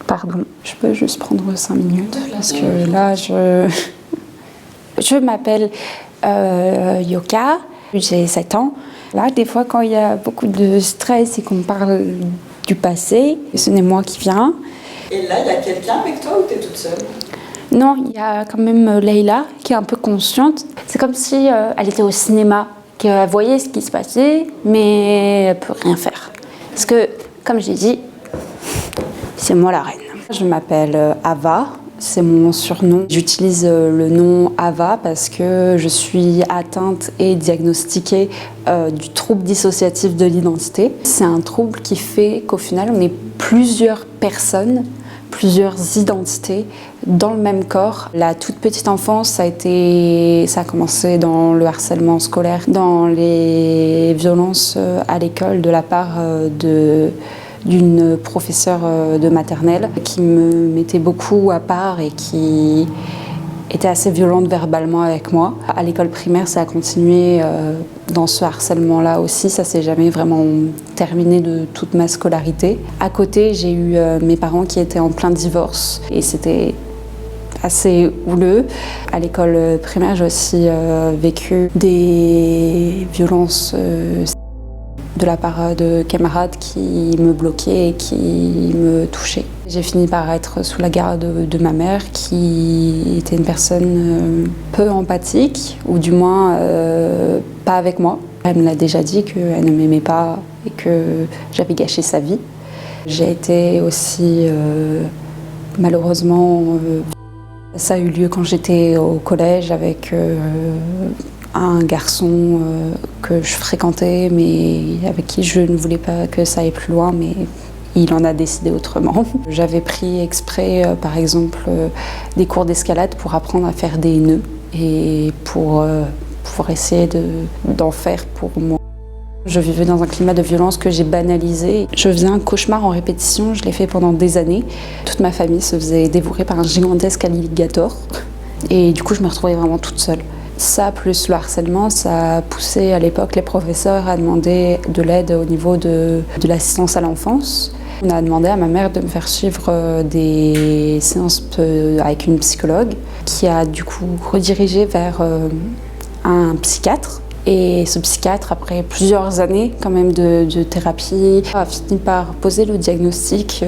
Pardon, je peux juste prendre 5 minutes parce que là, je m'appelle Yoka, j'ai 7 ans. Là, des fois, quand il y a beaucoup de stress et qu'on parle du passé, ce n'est moi qui viens. Et là, il y a quelqu'un avec toi ou tu es toute seule? Non, il y a quand même Leïla qui est un peu consciente. C'est comme si elle était au cinéma, qu'elle voyait ce qui se passait, mais elle ne peut rien faire. Parce que, comme j'ai dit, c'est moi la reine. Je m'appelle Ava, c'est mon surnom. J'utilise le nom Ava parce que je suis atteinte et diagnostiquée du trouble dissociatif de l'identité. C'est un trouble qui fait qu'au final, on est plusieurs personnes, plusieurs identités dans le même corps. La toute petite enfance, ça a commencé dans le harcèlement scolaire, dans les violences à l'école de la part d'une professeure de maternelle qui me mettait beaucoup à part et qui était assez violente verbalement avec moi. À l'école primaire, ça a continué dans ce harcèlement-là aussi. Ça s'est jamais vraiment terminé de toute ma scolarité. À côté, j'ai eu mes parents qui étaient en plein divorce et c'était assez houleux. À l'école primaire, j'ai aussi vécu des violences de la part de camarades qui me bloquaient et qui me touchaient. J'ai fini par être sous la garde de ma mère qui était une personne peu empathique, ou du moins pas avec moi. Elle me l'a déjà dit qu'elle ne m'aimait pas et que j'avais gâché sa vie. J'ai été aussi malheureusement... ça a eu lieu quand j'étais au collège avec un garçon que je fréquentais, mais avec qui je ne voulais pas que ça aille plus loin, mais il en a décidé autrement. J'avais pris exprès, par exemple, des cours d'escalade pour apprendre à faire des nœuds et pour essayer d'en faire pour moi. Je vivais dans un climat de violence que j'ai banalisé. Je faisais un cauchemar en répétition, je l'ai fait pendant des années. Toute ma famille se faisait dévorer par un gigantesque alligator. Et du coup, je me retrouvais vraiment toute seule. Ça, plus le harcèlement, ça a poussé à l'époque les professeurs à demander de l'aide au niveau de l'assistance à l'enfance. On a demandé à ma mère de me faire suivre des séances avec une psychologue qui a du coup redirigé vers un psychiatre. Et ce psychiatre, après plusieurs années quand même de thérapie, a fini par poser le diagnostic,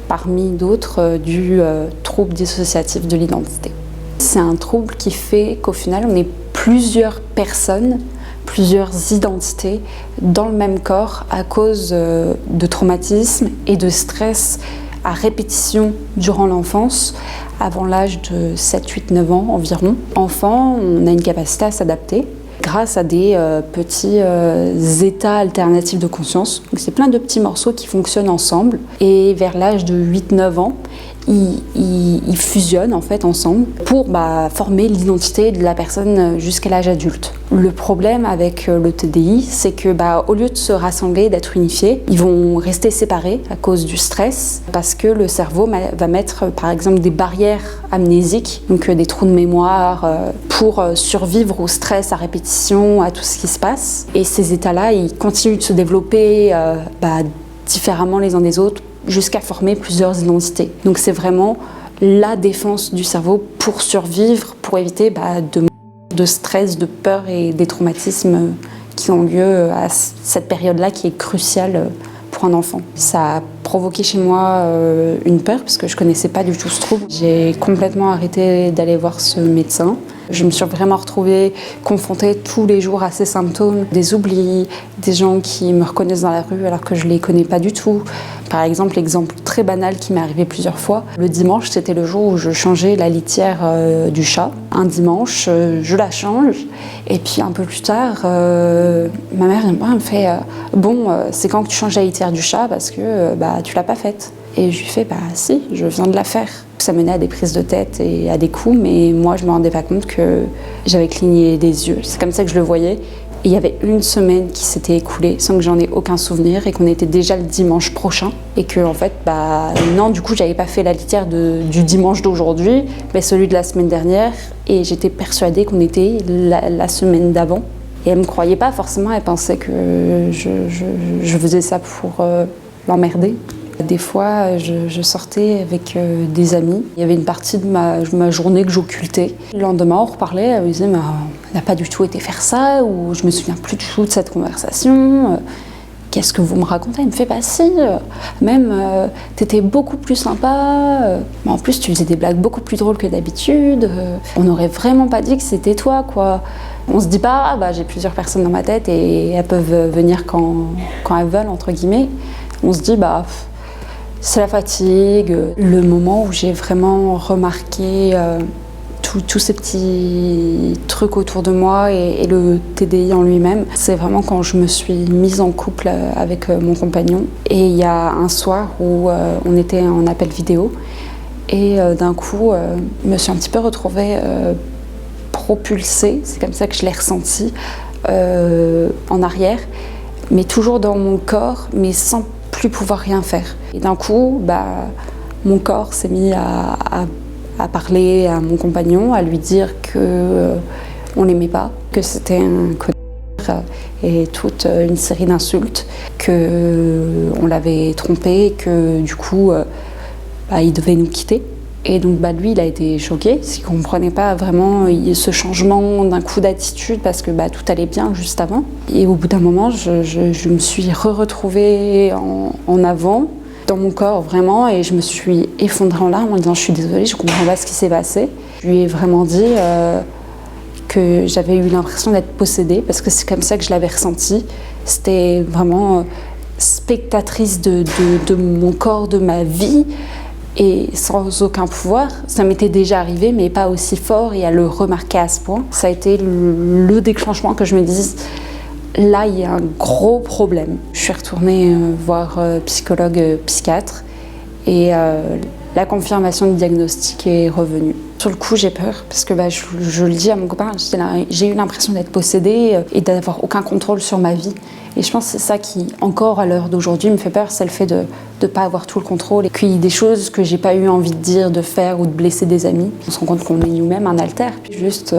parmi d'autres, du trouble dissociatif de l'identité. C'est un trouble qui fait qu'au final, on est plusieurs personnes, plusieurs identités dans le même corps à cause de traumatismes et de stress à répétition durant l'enfance, avant l'âge de 7, 8, 9 ans environ. Enfant, on a une capacité à s'adapter grâce à des petits états alternatifs de conscience. Donc c'est plein de petits morceaux qui fonctionnent ensemble. Et vers l'âge de 8-9 ans, ils fusionnent en fait ensemble pour former l'identité de la personne jusqu'à l'âge adulte. Le problème avec le TDI, c'est que au lieu de se rassembler, d'être unifiés, ils vont rester séparés à cause du stress, parce que le cerveau va mettre par exemple des barrières amnésiques, donc des trous de mémoire, pour survivre au stress, à répétition, à tout ce qui se passe. Et ces états-là, ils continuent de se développer différemment les uns des autres, jusqu'à former plusieurs identités. Donc c'est vraiment la défense du cerveau pour survivre, pour éviter de stress, de peur et des traumatismes qui ont lieu à cette période-là qui est cruciale pour un enfant. Ça a provoqué chez moi une peur parce que je ne connaissais pas du tout ce trouble. J'ai complètement arrêté d'aller voir ce médecin. Je me suis vraiment retrouvée confrontée tous les jours à ces symptômes, des oublis, des gens qui me reconnaissent dans la rue alors que je ne les connais pas du tout. Par exemple, l'exemple très banal qui m'est arrivé plusieurs fois, le dimanche, c'était le jour où je changeais la litière du chat. Un dimanche, je la change et puis un peu plus tard, ma mère me fait « Bon, c'est quand que tu changes la litière du chat parce que tu l'as pas faite ?» Et je lui fais « Si, je viens de la faire ». Ça menait à des prises de tête et à des coups, mais moi, je ne me rendais pas compte que j'avais cligné des yeux. C'est comme ça que je le voyais. Et il y avait une semaine qui s'était écoulée sans que j'en ai aucun souvenir et qu'on était déjà le dimanche prochain. Et que, en fait, non, du coup, j'avais pas fait la litière du dimanche d'aujourd'hui, mais celui de la semaine dernière. Et j'étais persuadée qu'on était la semaine d'avant. Et elle me croyait pas forcément, elle pensait que je faisais ça pour l'emmerder. Des fois, je sortais avec des amis. Il y avait une partie de ma journée que j'occultais. Le lendemain, on reparlait, elle me disait « on n'a pas du tout été faire ça » ou « je me souviens plus du tout de cette conversation ». Qu'est-ce que vous me racontez? Elle me fait « bah si, même t'étais beaucoup plus sympa, mais en plus tu faisais des blagues beaucoup plus drôles que d'habitude, on n'aurait vraiment pas dit que c'était toi quoi ». On se dit pas « ah bah j'ai plusieurs personnes dans ma tête et elles peuvent venir quand elles veulent » entre guillemets. On se dit bah c'est la fatigue. Le moment où j'ai vraiment remarqué tous ces petits trucs autour de moi et le TDI en lui-même, c'est vraiment quand je me suis mise en couple avec mon compagnon. Et il y a un soir où on était en appel vidéo et d'un coup, je me suis un petit peu retrouvée propulsée, c'est comme ça que je l'ai ressenti, en arrière, mais toujours dans mon corps, mais sans plus pouvoir rien faire. Et d'un coup, mon corps s'est mis à parler à mon compagnon, à lui dire qu'on l'aimait pas, que c'était un connard et toute une série d'insultes, qu'on l'avait trompé, que du coup, il devait nous quitter. Et donc lui, il a été choqué, parce qu'il ne comprenait pas vraiment ce changement d'un coup d'attitude, parce que tout allait bien juste avant. Et au bout d'un moment, je me suis retrouvée en avant, dans mon corps vraiment, et je me suis effondrée en larmes en disant « je suis désolée, je ne comprends pas ce qui s'est passé ». Je lui ai vraiment dit que j'avais eu l'impression d'être possédée, parce que c'est comme ça que je l'avais ressenti. C'était vraiment spectatrice de mon corps, de ma vie, et sans aucun pouvoir. Ça m'était déjà arrivé, mais pas aussi fort, et à le remarquer à ce point. Ça a été le déclenchement que je me dise là, il y a un gros problème. Je suis retournée voir psychologue, psychiatre, et la confirmation du diagnostic est revenue. Sur le coup, j'ai peur, parce que je le dis à mon copain, j'ai eu l'impression d'être possédée et d'avoir aucun contrôle sur ma vie. Et je pense que c'est ça qui, encore à l'heure d'aujourd'hui, me fait peur, c'est le fait de ne pas avoir tout le contrôle. Et puis des choses que j'ai pas eu envie de dire, de faire ou de blesser des amis. On se rend compte qu'on est nous-mêmes un alter. Juste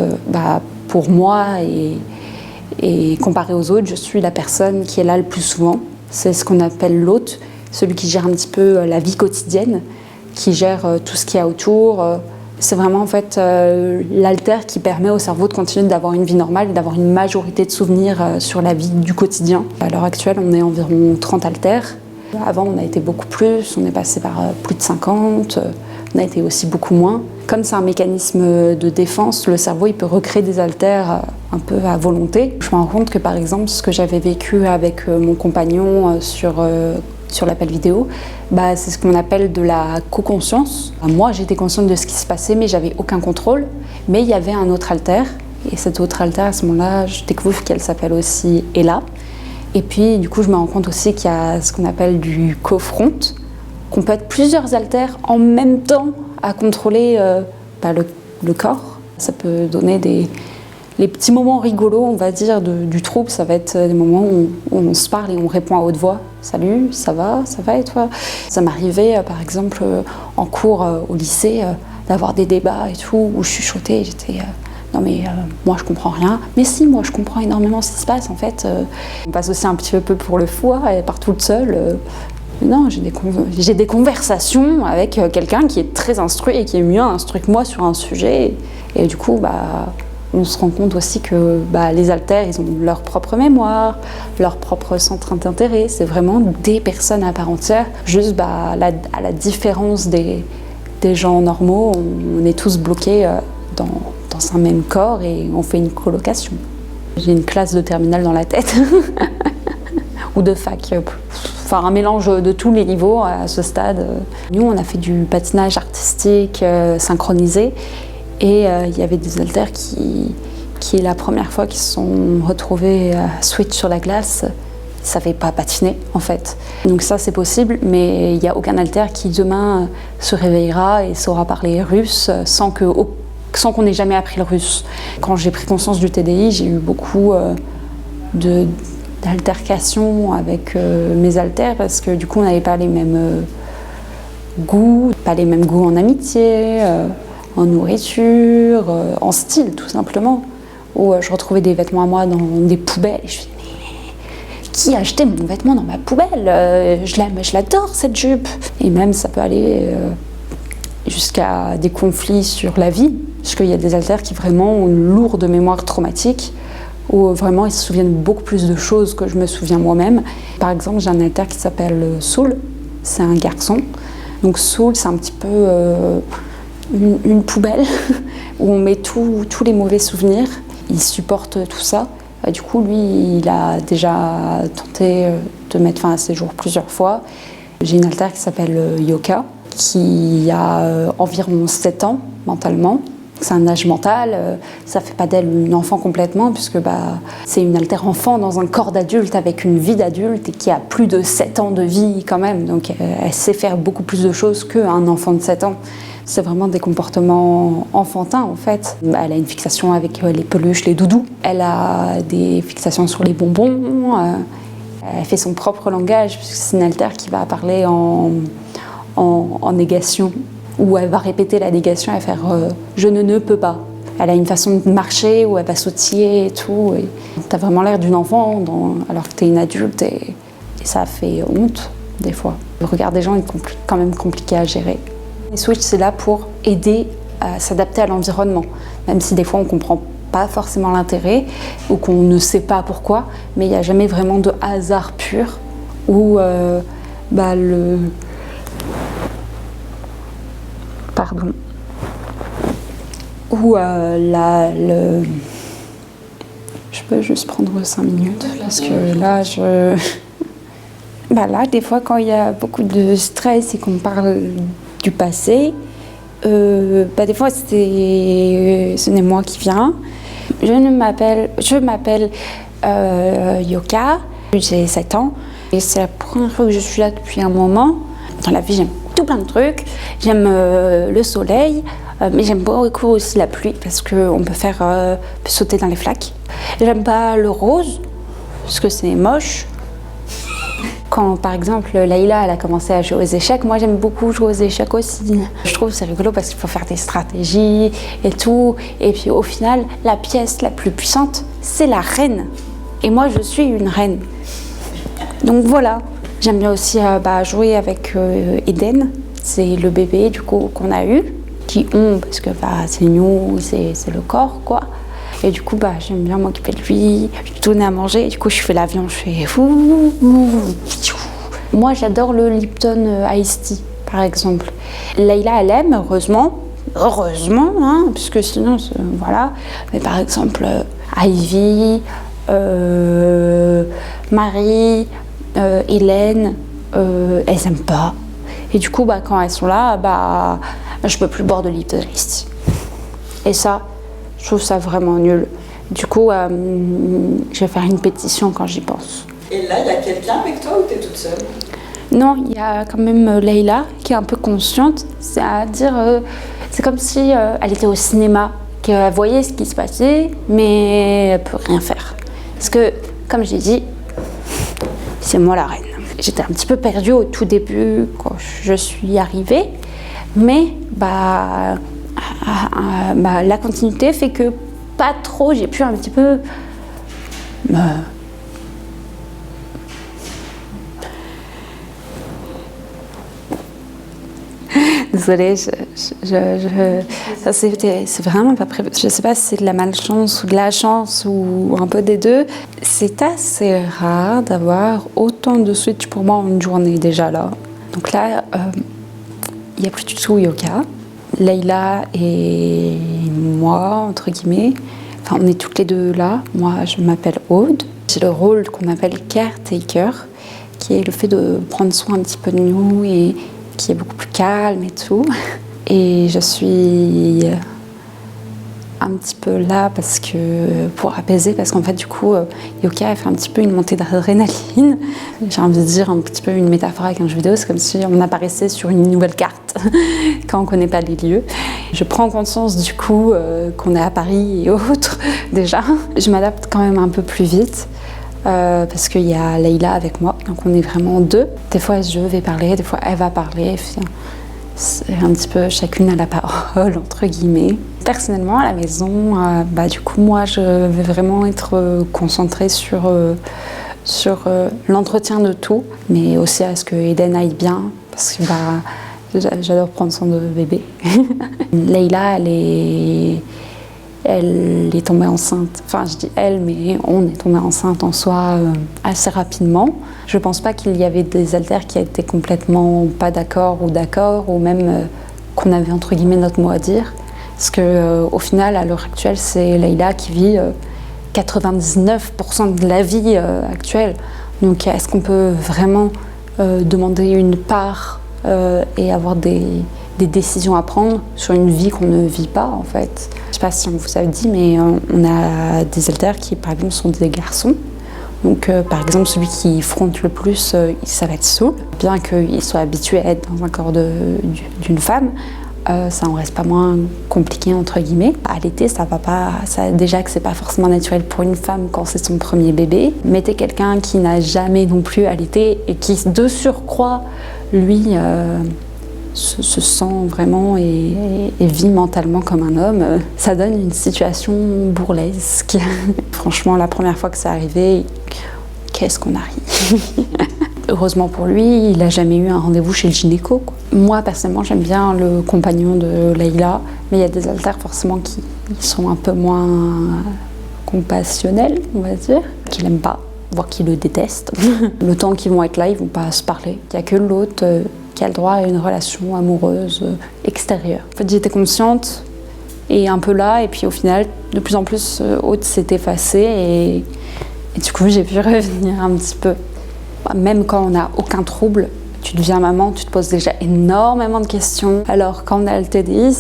pour moi et comparé aux autres, je suis la personne qui est là le plus souvent. C'est ce qu'on appelle l'hôte, celui qui gère un petit peu la vie quotidienne, qui gère tout ce qu'il y a autour. C'est vraiment en fait l'alter qui permet au cerveau de continuer d'avoir une vie normale et d'avoir une majorité de souvenirs sur la vie du quotidien. À l'heure actuelle, on est environ 30 alters. Avant, on a été beaucoup plus, on est passé par plus de 50, on a été aussi beaucoup moins. Comme c'est un mécanisme de défense, le cerveau il peut recréer des alters un peu à volonté. Je me rends compte que par exemple, ce que j'avais vécu avec mon compagnon sur l'appel vidéo, c'est ce qu'on appelle de la co-conscience. Moi, j'étais consciente de ce qui se passait, mais j'avais aucun contrôle. Mais il y avait un autre alter, et cet autre alter, à ce moment-là, je découvre qu'elle s'appelle aussi Ella. Et puis, du coup, je me rends compte aussi qu'il y a ce qu'on appelle du co-front, qu'on peut être plusieurs alters en même temps à contrôler le corps. Ça peut donner les petits moments rigolos, on va dire, du trouble. Ça va être des moments où on se parle et on répond à haute voix. « Salut, ça va et toi ?» Ça m'arrivait, par exemple, en cours au lycée, d'avoir des débats et tout, où je chuchotais. J'étais non mais moi je comprends rien. Mais si, moi je comprends énormément ce qui se passe en fait. On passe aussi un petit peu pour le fou, elle part toute seule. Non, j'ai des conversations avec quelqu'un qui est très instruit et qui est mieux instruit que moi sur un sujet. Et du coup, on se rend compte aussi que les alters, ils ont leur propre mémoire, leur propre centre d'intérêt. C'est vraiment des personnes à part entière. Juste à la différence des gens normaux, on est tous bloqués dans un même corps et on fait une colocation. J'ai une classe de terminale dans la tête, ou de fac. Enfin, un mélange de tous les niveaux à ce stade. Nous, on a fait du patinage artistique synchronisé. Et il y avait des alters qui la première fois qu'ils se sont retrouvés à switch sur la glace, ils ne savaient pas patiner en fait. Donc ça c'est possible, mais il n'y a aucun alter qui demain se réveillera et saura parler russe sans qu'on n'ait jamais appris le russe. Quand j'ai pris conscience du TDI, j'ai eu beaucoup d'altercations avec mes alters parce que du coup on n'avait pas les mêmes goûts, pas les mêmes goûts en amitié, en nourriture, en style tout simplement. où je retrouvais des vêtements à moi dans des poubelles. Et je me dis, mais qui a acheté mon vêtement dans ma poubelle? Je l'adore cette jupe. Et même ça peut aller jusqu'à des conflits sur la vie, parce qu'il y a des haltères qui vraiment ont une lourde mémoire traumatique, où vraiment ils se souviennent beaucoup plus de choses que je me souviens moi-même. Par exemple, j'ai un haltère qui s'appelle Soul, c'est un garçon. Donc Soul, c'est un petit peu une poubelle où on met tous les mauvais souvenirs. Il supporte tout ça. Du coup, lui, il a déjà tenté de mettre fin à ses jours plusieurs fois. J'ai une haltère qui s'appelle Yoka, qui a environ 7 ans mentalement. C'est un âge mental, ça fait pas d'elle une enfant complètement, puisque c'est une haltère enfant dans un corps d'adulte avec une vie d'adulte et qui a plus de 7 ans de vie quand même. Donc elle sait faire beaucoup plus de choses qu'un enfant de 7 ans. C'est vraiment des comportements enfantins en fait. Elle a une fixation avec les peluches, les doudous. Elle a des fixations sur les bonbons. Elle fait son propre langage, puisque c'est une haltère qui va parler en négation, où elle va répéter la négation et faire je ne peux pas. Elle a une façon de marcher où elle va sautiller et tout. Et t'as vraiment l'air d'une enfant alors que t'es une adulte et ça fait honte des fois. Le regard des gens est quand même compliqué à gérer. Les Switch, c'est là pour aider à s'adapter à l'environnement, même si des fois on comprend pas forcément l'intérêt ou qu'on ne sait pas pourquoi, mais il n'y a jamais vraiment de hasard pur où je peux juste prendre 5 minutes parce que là, là, des fois, quand il y a beaucoup de stress et qu'on parle du passé, des fois, ce n'est moi qui viens. Je m'appelle Yoka, j'ai 7 ans et c'est la première fois que je suis là depuis un moment. Dans la vie, j'aime tout plein de trucs. J'aime le soleil, mais j'aime beaucoup aussi la pluie parce qu'on peut sauter dans les flaques. J'aime pas le rose parce que c'est moche. Quand par exemple Layla elle a commencé à jouer aux échecs, moi j'aime beaucoup jouer aux échecs aussi. Je trouve que c'est rigolo parce qu'il faut faire des stratégies et tout. Et puis au final, la pièce la plus puissante, c'est la reine. Et moi je suis une reine. Donc voilà. J'aime bien aussi jouer avec Eden, c'est le bébé du coup qu'on a eu, parce que c'est nous, c'est le corps quoi. Et du coup j'aime bien m'occuper de lui, lui donner à manger, et du coup je fais l'avion, je fais Moi j'adore le Lipton Ice Tea par exemple. Layla elle aime, heureusement, puisque sinon voilà. Mais par exemple Ivy, Marie, Hélène, elles n'aiment pas. Et du coup, quand elles sont là, je peux plus boire de Lipton Ice Tea. Et ça, je trouve ça vraiment nul. Du coup, je vais faire une pétition quand j'y pense. Et là, il y a quelqu'un avec toi ou t'es toute seule? Non, il y a quand même Layla qui est un peu consciente. C'est-à-dire, c'est comme si elle était au cinéma, qu'elle voyait ce qui se passait, mais elle peut rien faire. Parce que, comme j'ai dit, c'est moi la reine. J'étais un petit peu perdue au tout début quand je suis arrivée, mais la continuité fait que pas trop, j'ai pu un petit peu Désolée, c'est vraiment pas prévu. Je sais pas si c'est de la malchance ou de la chance ou un peu des deux. C'est assez rare d'avoir autant de switch pour moi en une journée déjà là. Donc là, il n'y a plus du tout Yoka. Layla et moi, entre guillemets, enfin on est toutes les deux là. Moi, je m'appelle Aude. J'ai le rôle qu'on appelle caretaker, qui est le fait de prendre soin un petit peu de nous et qui est beaucoup plus calme et tout. Et je suis un petit peu là pour apaiser, parce qu'en fait du coup Yoka a fait un petit peu une montée d'adrénaline. J'ai envie de dire un petit peu une métaphore avec un jeu vidéo, c'est comme si on apparaissait sur une nouvelle carte quand on ne connaît pas les lieux. Je prends conscience du coup qu'on est à Paris et autres déjà. Je m'adapte quand même un peu plus vite. Parce qu'il y a Layla avec moi, donc on est vraiment deux. Des fois je vais parler, des fois elle va parler. C'est un petit peu chacune à la parole, entre guillemets. Personnellement, à la maison, du coup, moi, je vais vraiment être concentrée sur l'entretien de tout, mais aussi à ce que Eden aille bien, parce que j'adore prendre soin de bébé. Leïla, elle est tombée enceinte. Enfin, je dis elle, mais on est tombé enceinte en soi assez rapidement. Je pense pas qu'il y avait des haltères qui étaient complètement pas d'accord, ou même qu'on avait entre guillemets notre mot à dire. Parce qu'au final, à l'heure actuelle, c'est Leïla qui vit 99% de la vie actuelle. Donc est-ce qu'on peut vraiment demander une part et avoir des décisions à prendre sur une vie qu'on ne vit pas en fait? Je ne sais pas si on vous a dit, mais on a des haltères qui par exemple sont des garçons. Donc par exemple celui qui fronte le plus, ça va être Soul. Bien qu'il soit habitué à être dans un corps d'une femme, ça en reste pas moins compliqué entre guillemets. Allaiter, ça va pas, déjà que c'est pas forcément naturel pour une femme quand c'est son premier bébé. Mettez quelqu'un qui n'a jamais non plus allaité et qui de surcroît, lui, se sent vraiment et vit mentalement comme un homme, ça donne une situation bourlesque. Franchement, la première fois que c'est arrivé, qu'est-ce qu'on a ri. Heureusement pour lui, il n'a jamais eu un rendez-vous chez le gynéco, quoi. Moi, personnellement, j'aime bien le compagnon de Leïla, mais il y a des haltères forcément qui sont un peu moins compassionnels, on va dire, qui l'aiment pas, voire qui le détestent. Le temps qu'ils vont être là, ils vont pas se parler. Il n'y a que l'autre qui a le droit à une relation amoureuse extérieure. En fait, j'étais consciente et un peu là, et puis au final, de plus en plus, Aude s'est effacée et du coup, j'ai pu revenir un petit peu. Même quand on n'a aucun trouble, tu deviens maman, tu te poses déjà énormément de questions. Alors quand on a le TDI,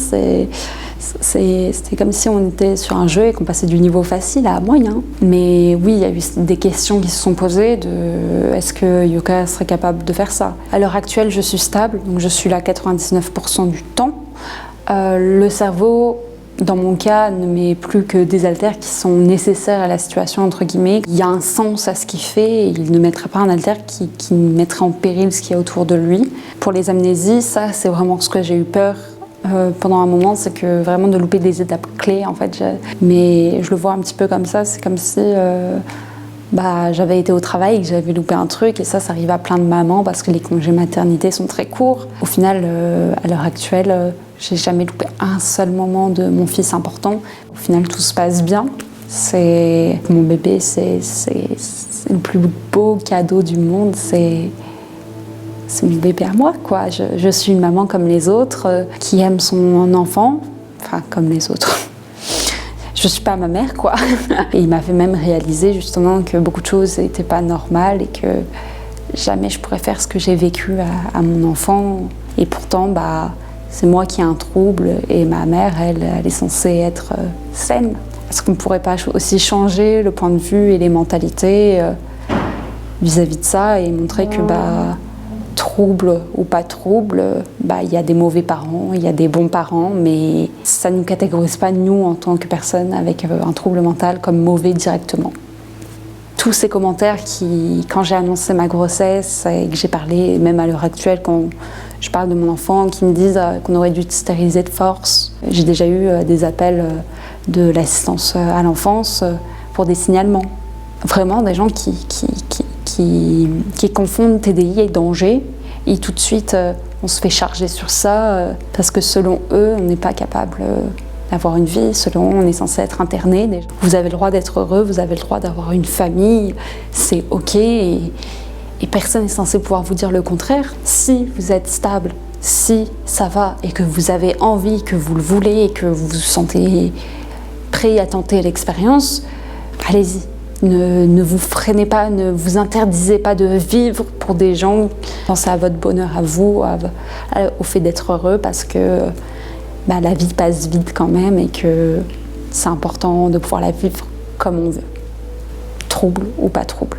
c'était comme si on était sur un jeu et qu'on passait du niveau facile à moyen. Mais oui, il y a eu des questions qui se sont posées de est-ce que Yoka serait capable de faire ça? À l'heure actuelle, je suis stable, donc je suis là 99% du temps. Le cerveau, dans mon cas, ne met plus que des haltères qui sont nécessaires à la situation, entre guillemets. Il y a un sens à ce qu'il fait et il ne mettrait pas un haltère qui mettrait en péril ce qu'il y a autour de lui. Pour les amnésies, ça, c'est vraiment ce que j'ai eu peur pendant un moment, c'est que vraiment de louper des étapes clés, en fait. Mais je le vois un petit peu comme ça, c'est comme si j'avais été au travail et que j'avais loupé un truc, et ça arrive à plein de mamans parce que les congés maternité sont très courts. Au final, à l'heure actuelle, j'ai jamais loupé un seul moment de mon fils important. Au final, tout se passe bien. Mon bébé, c'est le plus beau cadeau du monde. C'est mon bébé à moi, quoi. Je suis une maman comme les autres qui aime son enfant, enfin comme les autres. Je suis pas ma mère, quoi. Et il m'a fait même réaliser justement que beaucoup de choses n'étaient pas normales et que jamais je pourrais faire ce que j'ai vécu à mon enfant. Et pourtant, c'est moi qui ai un trouble et ma mère, elle est censée être saine. Est-ce qu'on ne pourrait pas aussi changer le point de vue et les mentalités vis-à-vis de ça et montrer que trouble ou pas trouble, il y a des mauvais parents, il y a des bons parents, mais ça ne nous catégorise pas, nous, en tant que personnes avec un trouble mental, comme mauvais directement. Tous ces commentaires quand j'ai annoncé ma grossesse et que j'ai parlé, même à l'heure actuelle, quand je parle de mon enfant, qui me disent qu'on aurait dû te stériliser de force. J'ai déjà eu des appels de l'assistance à l'enfance pour des signalements. Vraiment des gens qui confondent TDI et danger, et tout de suite on se fait charger sur ça parce que selon eux on n'est pas capable d'avoir une vie, selon eux on est censé être interné. Déjà. Vous avez le droit d'être heureux, vous avez le droit d'avoir une famille, c'est ok, et personne n'est censé pouvoir vous dire le contraire. Si vous êtes stable, si ça va et que vous avez envie, que vous le voulez et que vous vous sentez prêt à tenter l'expérience, allez-y. Ne vous freinez pas, ne vous interdisez pas de vivre pour des gens. Pensez à votre bonheur, à vous, au fait d'être heureux, parce que la vie passe vite quand même et que c'est important de pouvoir la vivre comme on veut. Trouble ou pas trouble.